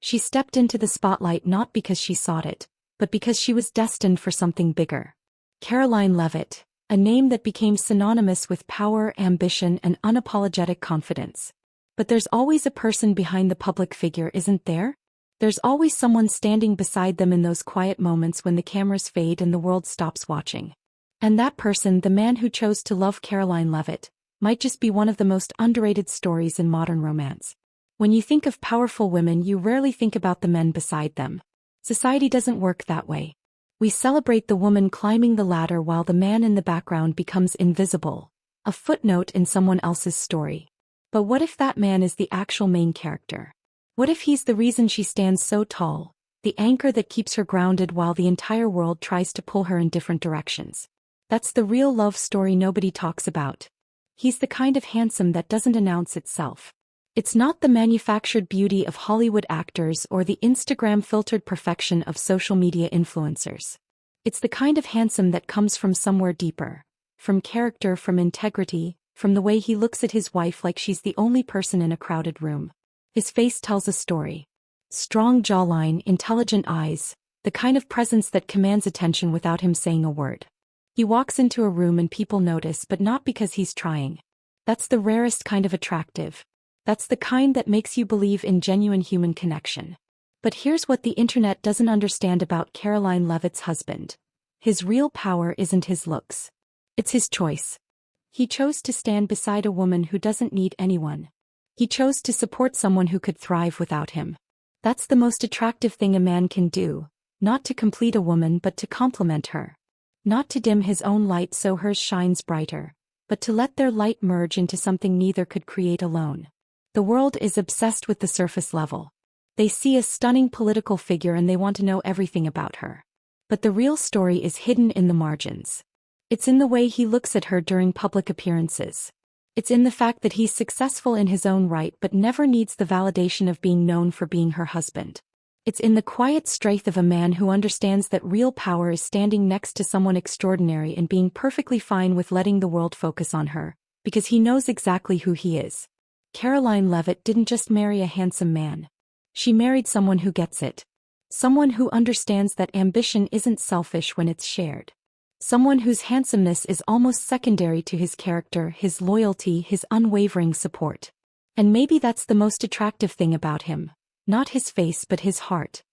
She stepped into the spotlight not because she sought it, but because she was destined for something bigger. Karoline Leavitt, a name that became synonymous with power, ambition, and unapologetic confidence. But there's always a person behind the public figure, isn't there? There's always someone standing beside them in those quiet moments when the cameras fade and the world stops watching. And that person, the man who chose to love Karoline Leavitt, might just be one of the most underrated stories in modern romance. When you think of powerful women, you rarely think about the men beside them. Society doesn't work that way. We celebrate the woman climbing the ladder while the man in the background becomes invisible, a footnote in someone else's story. But what if that man is the actual main character? What if he's the reason she stands so tall, the anchor that keeps her grounded while the entire world tries to pull her in different directions? That's the real love story nobody talks about. He's the kind of handsome that doesn't announce itself. It's not the manufactured beauty of Hollywood actors or the Instagram-filtered perfection of social media influencers. It's the kind of handsome that comes from somewhere deeper, from character, from integrity, from the way he looks at his wife like she's the only person in a crowded room. His face tells a story. Strong jawline, intelligent eyes, the kind of presence that commands attention without him saying a word. He walks into a room and people notice, but not because he's trying. That's the rarest kind of attractive. That's the kind that makes you believe in genuine human connection. But here's what the internet doesn't understand about Karoline Leavitt's husband. His real power isn't his looks. It's his choice. He chose to stand beside a woman who doesn't need anyone. He chose to support someone who could thrive without him. That's the most attractive thing a man can do, not to complete a woman but to complement her. Not to dim his own light so hers shines brighter, but to let their light merge into something neither could create alone. The world is obsessed with the surface level. They see a stunning political figure and they want to know everything about her. But the real story is hidden in the margins. It's in the way he looks at her during public appearances. It's in the fact that he's successful in his own right but never needs the validation of being known for being her husband. It's in the quiet strength of a man who understands that real power is standing next to someone extraordinary and being perfectly fine with letting the world focus on her, because he knows exactly who he is. Karoline Leavitt didn't just marry a handsome man. She married someone who gets it. Someone who understands that ambition isn't selfish when it's shared. Someone whose handsomeness is almost secondary to his character, his loyalty, his unwavering support. And maybe that's the most attractive thing about him. Not his face but his heart.